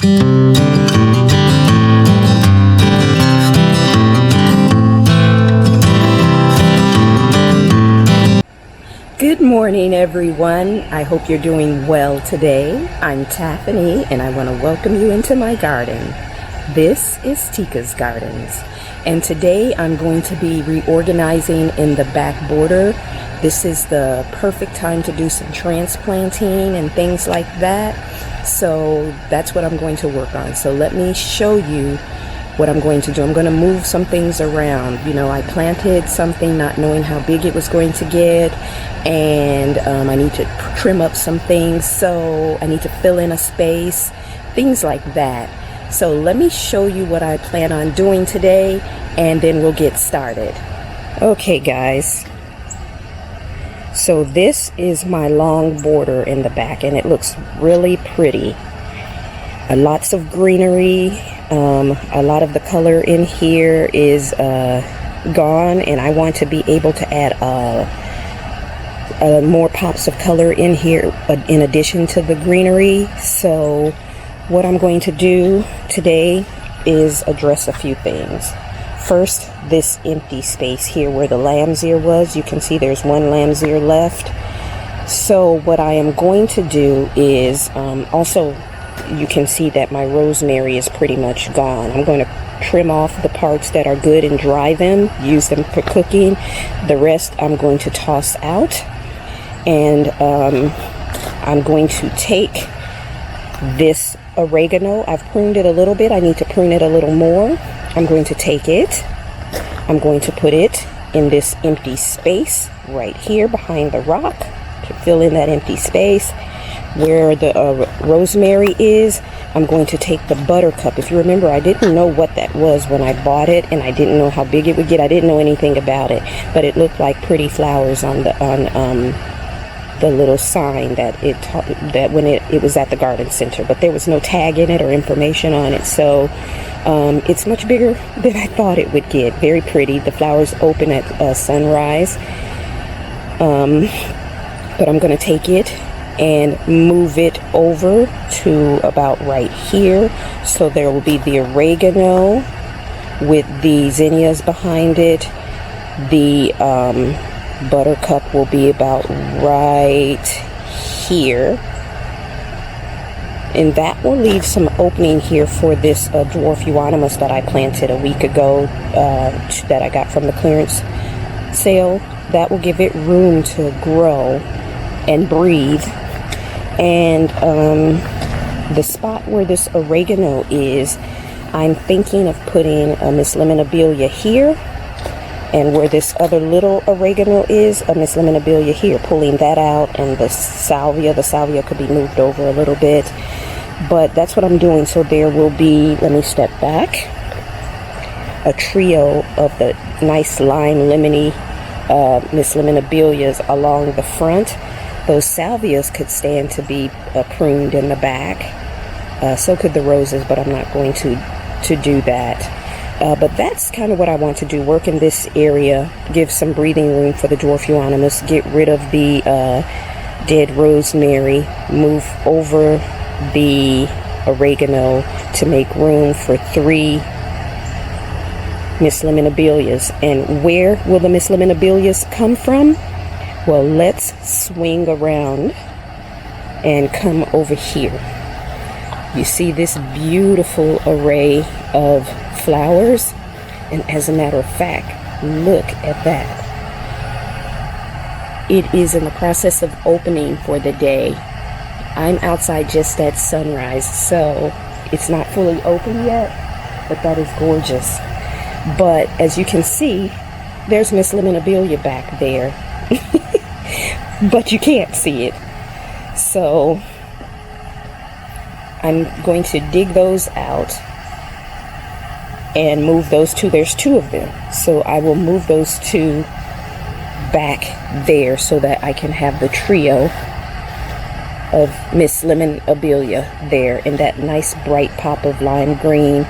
Good morning, everyone. I hope you're doing well today. I'm Tiffany, and I want to welcome you into my garden. This is Tika's Gardens, and today I'm going to be reorganizing in the back border. This is the perfect time to do some transplanting and things like that. So that's what I'm going to work on. So let me show you what I'm going to do. I'm going to move some things around. You know, I planted something not knowing how big it was going to get, and I need to trim up some things, so I need to fill in a space, things like that. So let me show you what I plan on doing today, and then we'll get started. Okay guys, so this is my long border in the back, and it looks really pretty. Lots of greenery. A lot of the color in here is gone, and I want to be able to add more pops of color in here in addition to the greenery. So what I'm going to do today is address a few things. First, this empty space here where the lamb's ear was. You can see there's one lamb's ear left. So what I am going to do is also, you can see that my rosemary is pretty much gone. I'm going to trim off the parts that are good and dry them, use them for cooking. The rest I'm going to toss out, and I'm going to take this oregano. I've pruned it a little bit. I need to prune it a little more. I'm going to take it. I'm going to put it in this empty space right here behind the rock to fill in that empty space. Where the rosemary is, I'm going to take the buttercup. If you remember, I didn't know what that was when I bought it, and I didn't know how big it would get. I didn't know anything about it, but it looked like pretty flowers on the little sign that when it was at the garden center, but there was no tag in it or information on it. So it's much bigger than I thought it would get. Very pretty. The flowers open at sunrise. But I'm going to take it and move it over to about right here. So there will be the oregano with the zinnias behind it. The buttercup will be about right here. And that will leave some opening here for this dwarf euonymus that I planted a week ago, that I got from the clearance sale. That will give it room to grow and breathe. And the spot where this oregano is, I'm thinking of putting a Miss Lemonabilia here, and where this other little oregano is, a Miss Lemonabilia here, pulling that out, and the salvia could be moved over a little bit, but that's what I'm doing. So there will be, let me step back, a trio of the nice lime lemony Miss Lemonabilias along the front. Those salvias could stand to be pruned in the back. So could the roses, but I'm not going to do that. But that's kind of what I want to do. Work in this area, give some breathing room for the dwarf euonymus, get rid of the dead rosemary, move over the oregano to make room for 3 Miss Lemonabilias. And where will the Miss Lemonabilias come from? Well, let's swing around and come over here. You see this beautiful array of flowers? And as a matter of fact, look at that. It is in the process of opening for the day. I'm outside just at sunrise, so it's not fully open yet, but that is gorgeous. But as you can see, there's Miss Lemonabilia back there. But you can't see it. So I'm going to dig those out and move those 2. There's 2 of them. So I will move those 2 back there so that I can have the trio of Miss Lemonabilia there in that nice bright pop of lime green,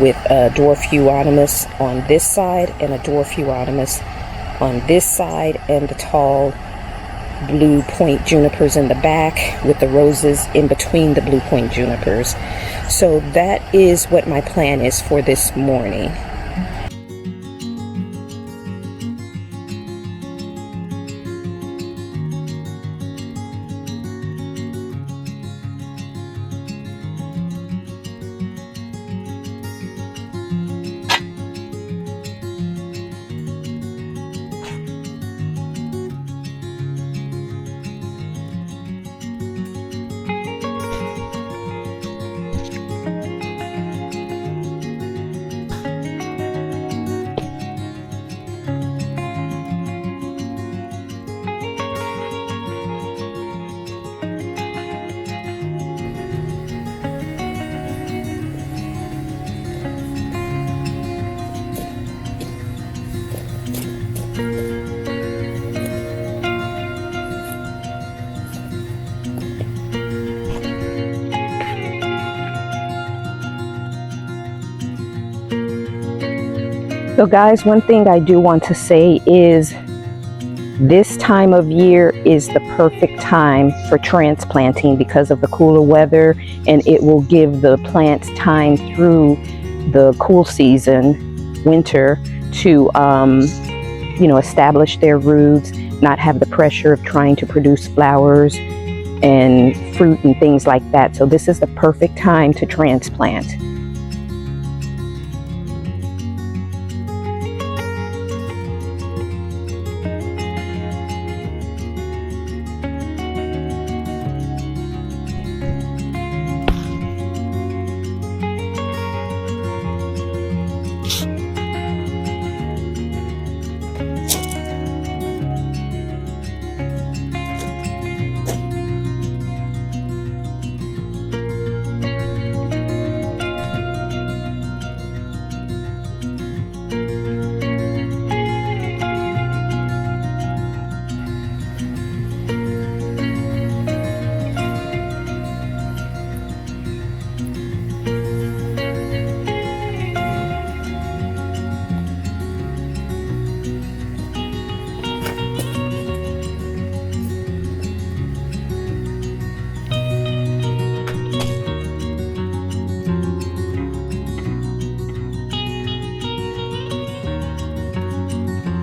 with a dwarf euonymus on this side and a dwarf euonymus on this side, and the tall blue point junipers in the back with the roses in between the blue point junipers. So that is what my plan is for this morning. So guys, one thing I do want to say is this time of year is the perfect time for transplanting because of the cooler weather, and it will give the plants time through the cool season, winter, to establish their roots, not have the pressure of trying to produce flowers and fruit and things like that. So this is the perfect time to transplant.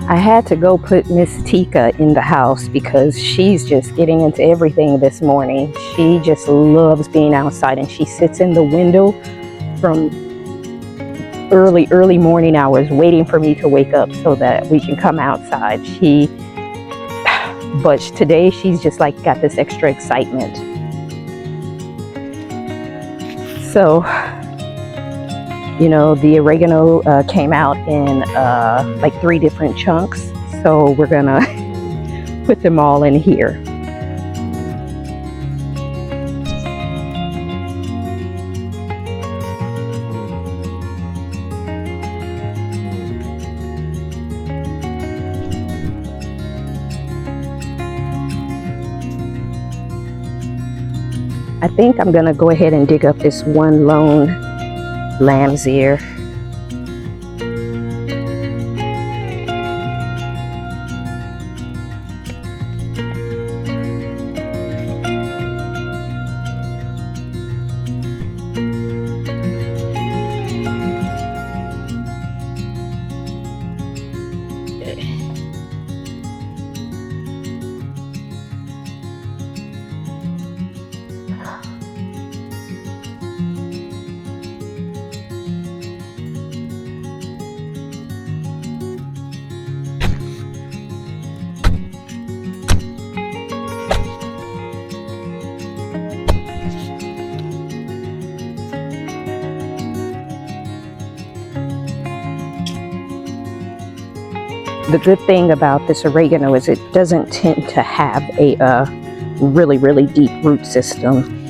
I had to go put Miss Tika in the house because she's just getting into everything this morning. She just loves being outside, and she sits in the window from early morning hours waiting for me to wake up so that we can come outside. But today she's just like got this extra excitement. So the oregano came out in like 3 different chunks, so we're gonna put them all in here. I think I'm gonna go ahead and dig up this one lone lamb's ear. The good thing about this oregano is it doesn't tend to have a really deep root system.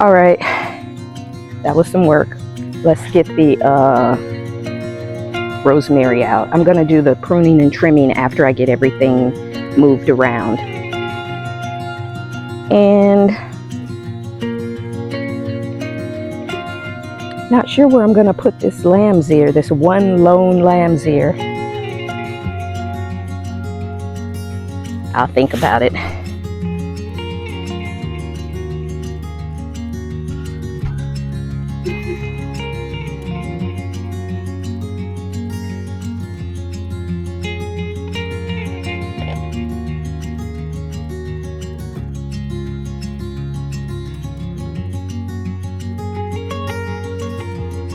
All right, that was some work. Let's get the rosemary out. I'm gonna do the pruning and trimming after I get everything moved around. And not sure where I'm gonna put this lamb's ear, this one lone lamb's ear. I'll think about it.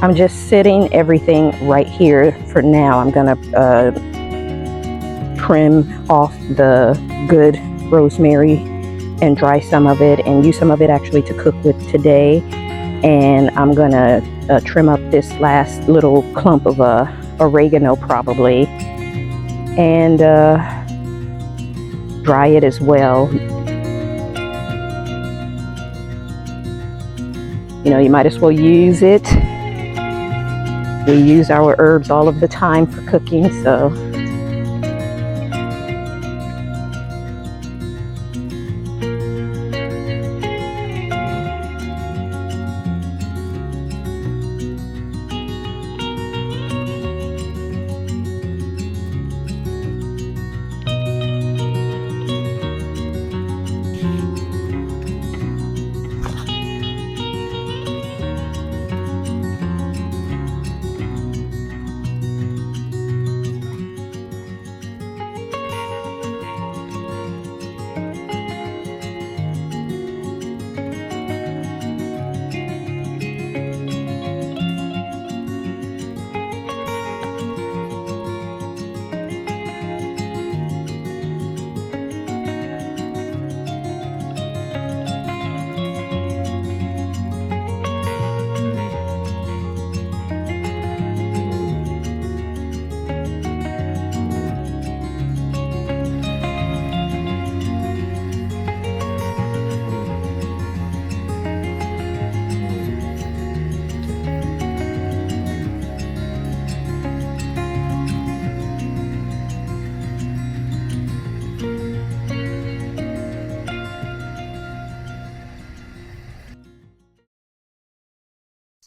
I'm just sitting everything right here for now. I'm gonna trim off the good rosemary and dry some of it and use some of it actually to cook with today. And I'm gonna trim up this last little clump of oregano probably, and dry it as well. You know, you might as well use it. We use our herbs all of the time for cooking, so.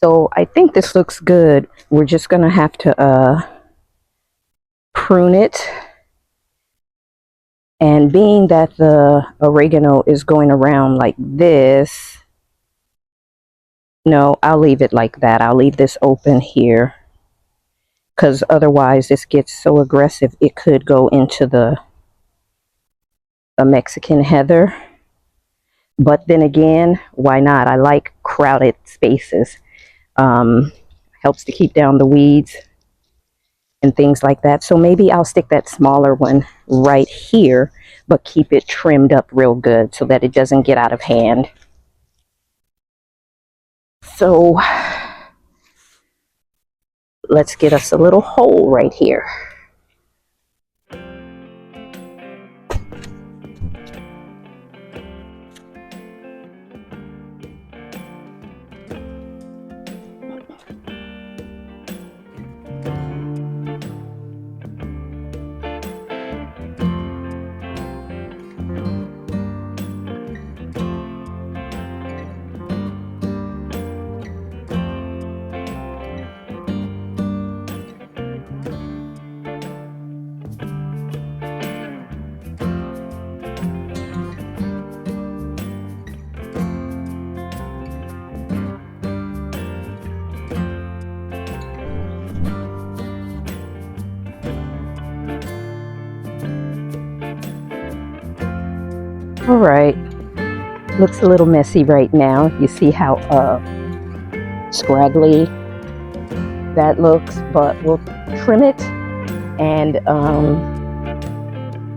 So I think this looks good. We're just gonna have to prune it. And being that the oregano is going around like this, no, I'll leave it like that. I'll leave this open here, because otherwise this gets so aggressive it could go into the Mexican heather. But then again, why not? I like crowded spaces. Helps to keep down the weeds and things like that. So maybe I'll stick that smaller one right here, but keep it trimmed up real good so that it doesn't get out of hand. So let's get us a little hole right here. All right, looks a little messy right now. You see how scraggly that looks, but we'll trim it and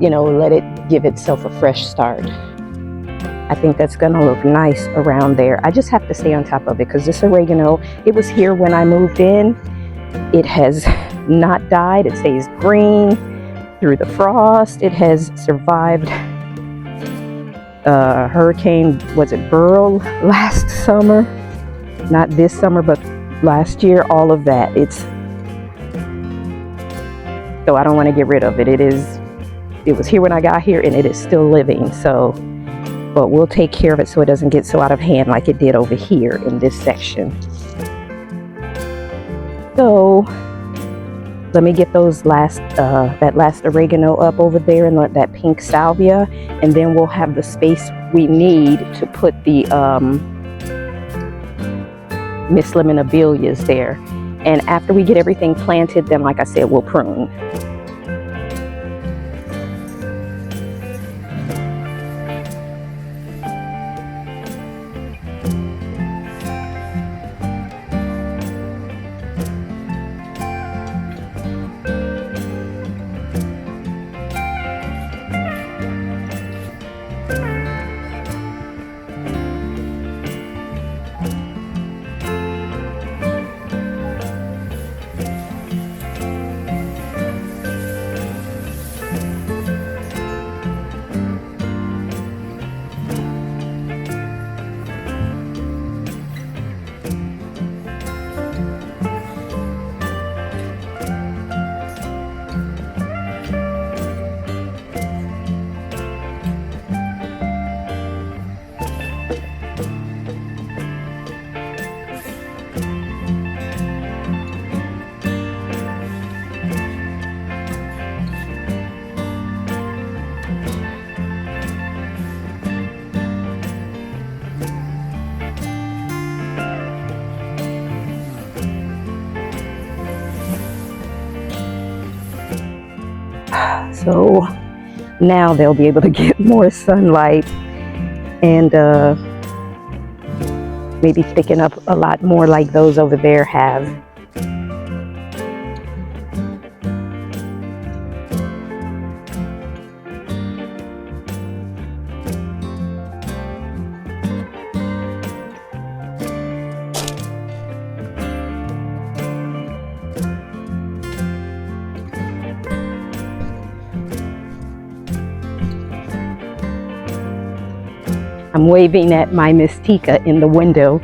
you know, let it give itself a fresh start. I think that's gonna look nice around there. I just have to stay on top of it because this oregano, it was here when I moved in. It has not died. It stays green through the frost. It has survived hurricane, was it Burl last summer? Not this summer, but last year, all of that. So I don't want to get rid of it. It was here when I got here, and it is still living. So, but we'll take care of it so it doesn't get so out of hand like it did over here in this section. So let me get those that last oregano up over there and let that pink salvia, and then we'll have the space we need to put the Miss Lemonabilias there. And after we get everything planted, then like I said, we'll prune. So now they'll be able to get more sunlight and maybe thicken up a lot more like those over there have. I'm waving at my Miss Tika in the window.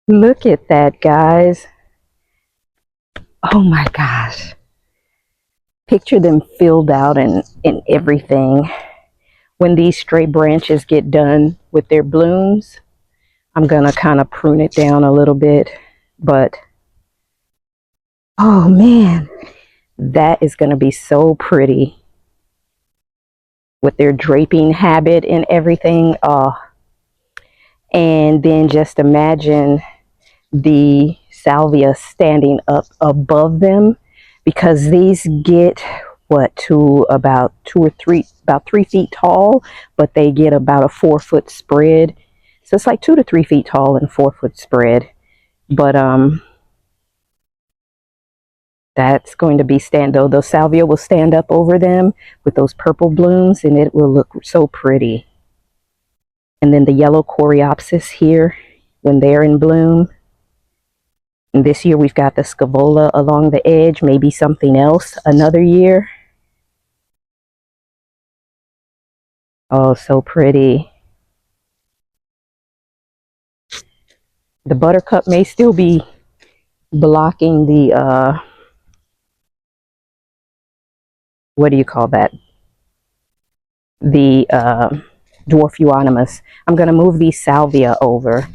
Look at that, guys. Oh my gosh. Picture them filled out and everything. When these stray branches get done with their blooms, I'm going to kind of prune it down a little bit. But, oh man, that is going to be so pretty with their draping habit and everything. And then just imagine the salvia standing up above them, because these get to about 3 feet tall, but they get about a 4-foot spread. So it's like 2 to 3 feet tall and 4-foot spread. But that's going to be the salvia will stand up over them with those purple blooms, and it will look so pretty. And then the yellow coreopsis here when they're in bloom. And this year we've got the scavola along the edge, maybe something else another year. Oh, so pretty. The buttercup may still be blocking the, what do you call that? The dwarf euonymus. I'm going to move these salvia over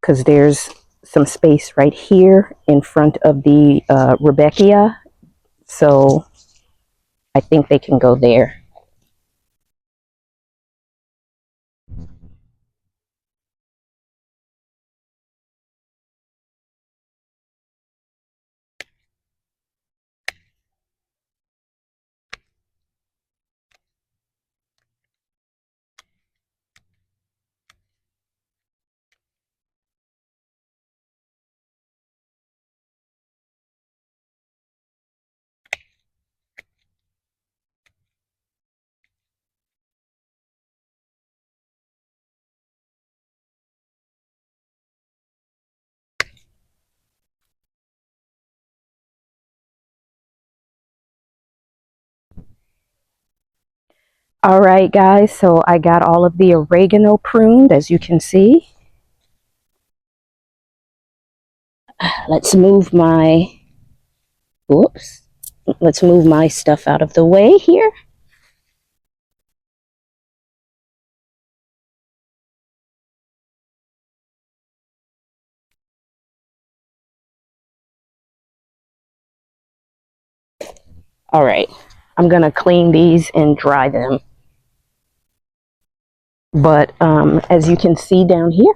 because there's some space right here in front of the Rebecca. So I think they can go there. All right, guys, so I got all of the oregano pruned, as you can see. Let's move my, whoops, let's move my stuff out of the way here. All right, I'm gonna clean these and dry them. But as you can see down here,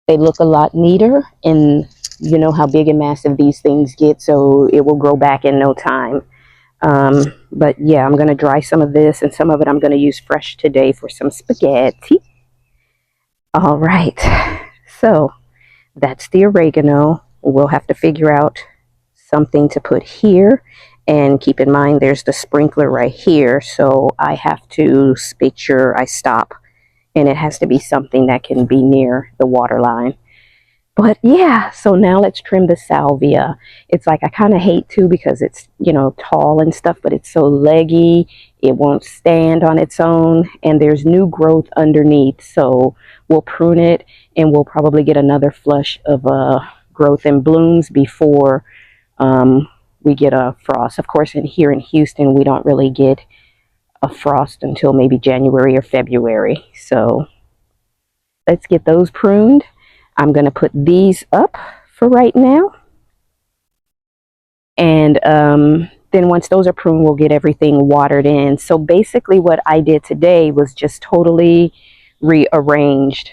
they look a lot neater, and you know how big and massive these things get, so it will grow back in no time. But yeah, I'm gonna dry some of this, and some of it I'm gonna use fresh today for some spaghetti. All right, so that's the oregano. We'll have to figure out something to put here. And keep in mind, there's the sprinkler right here. So I have to make sure I stop. And it has to be something that can be near the water line. But yeah, so now let's trim the salvia. It's like I kind of hate to because it's, you know, tall and stuff, but it's so leggy. It won't stand on its own. And there's new growth underneath. So we'll prune it and we'll probably get another flush of growth and blooms before we get a frost. Of course, here in Houston, we don't really get a frost until maybe January or February. So let's get those pruned. I'm going to put these up for right now. And then once those are pruned, we'll get everything watered in. So basically what I did today was just totally rearranged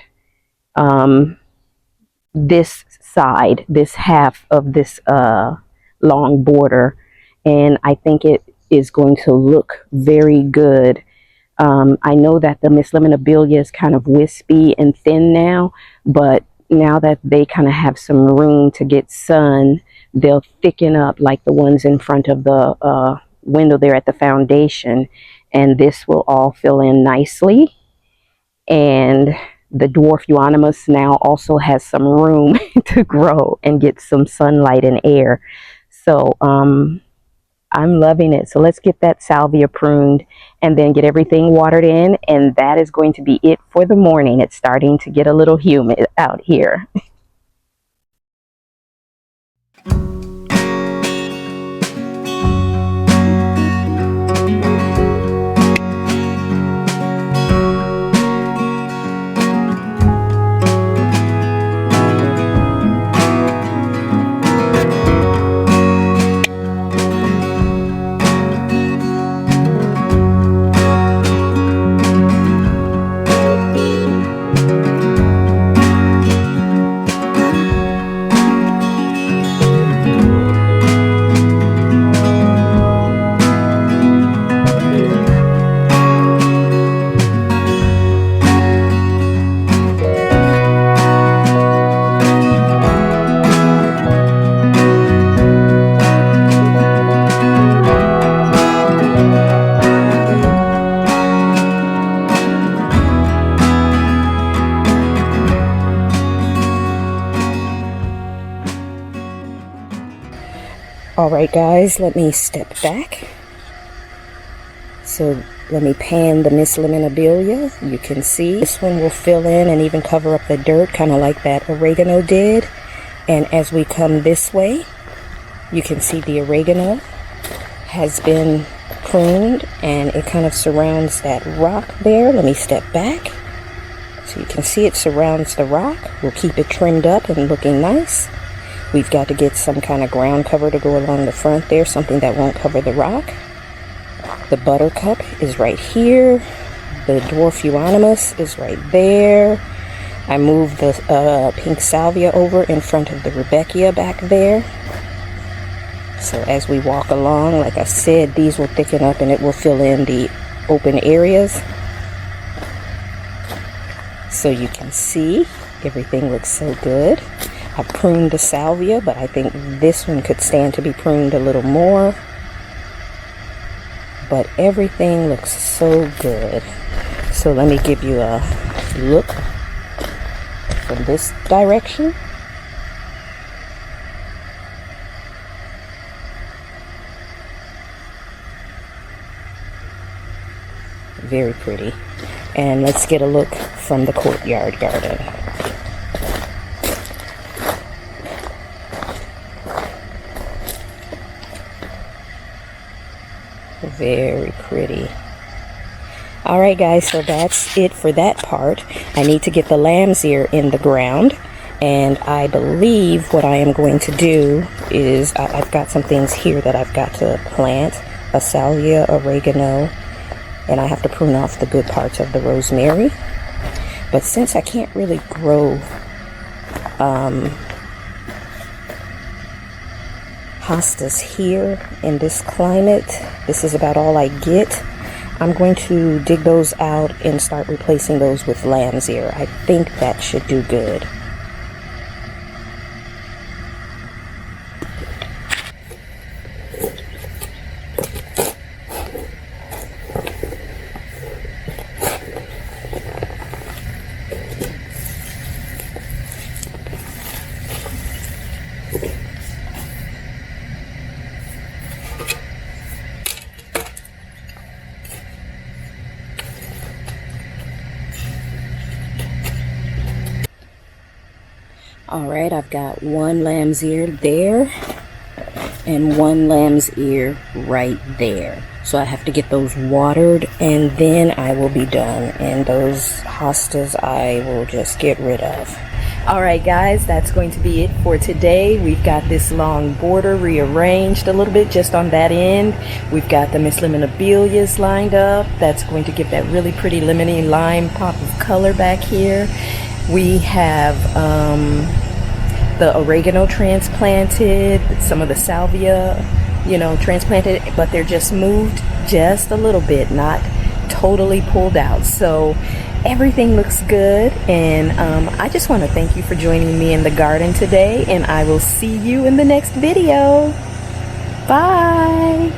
this side, this half of this long border. And I think it is going to look very good. I know that the Miss Lemonabilia is kind of wispy and thin now, but now that they kind of have some room to get sun, they'll thicken up like the ones in front of the window there at the foundation, and this will all fill in nicely. And the dwarf euonymus now also has some room to grow and get some sunlight and air. So I'm loving it. So let's get that salvia pruned and then get everything watered in. And that is going to be it for the morning. It's starting to get a little humid out here. All right, guys, let me step back. So let me pan the misliminobilia. You can see this one will fill in and even cover up the dirt, kind of like that oregano did. And as we come this way, you can see the oregano has been pruned and it kind of surrounds that rock there. Let me step back so you can see it surrounds the rock. We'll keep it trimmed up and looking nice. We've got to get some kind of ground cover to go along the front there, something that won't cover the rock. The buttercup is right here. The dwarf euonymus is right there. I moved the pink salvia over in front of the rudbeckia back there. So as we walk along, like I said, these will thicken up and it will fill in the open areas. So you can see everything looks so good. I pruned the salvia, but I think this one could stand to be pruned a little more. But everything looks so good. So let me give you a look from this direction. Very pretty. And let's get a look from the courtyard garden. Very pretty. Alright guys, so that's it for that part. I need to get the lamb's ear in the ground, and I believe what I am going to do is I've got some things here that I've got to plant. A salvia, oregano, and I have to prune off the good parts of the rosemary. But since I can't really grow hostas here in this climate, this is about all I get. I'm going to dig those out and start replacing those with lamb's ear. I think that should do good. Alright, I've got one lamb's ear there and one lamb's ear right there. So I have to get those watered and then I will be done. And those hostas I will just get rid of. Alright guys, that's going to be it for today. We've got this long border rearranged a little bit just on that end. We've got the misliminobilias lined up. That's going to give that really pretty lemony lime pop of color back here. We have the oregano transplanted, some of the salvia, transplanted, but they're just moved just a little bit, not totally pulled out. So everything looks good, and I just want to thank you for joining me in the garden today, and I will see you in the next video. Bye.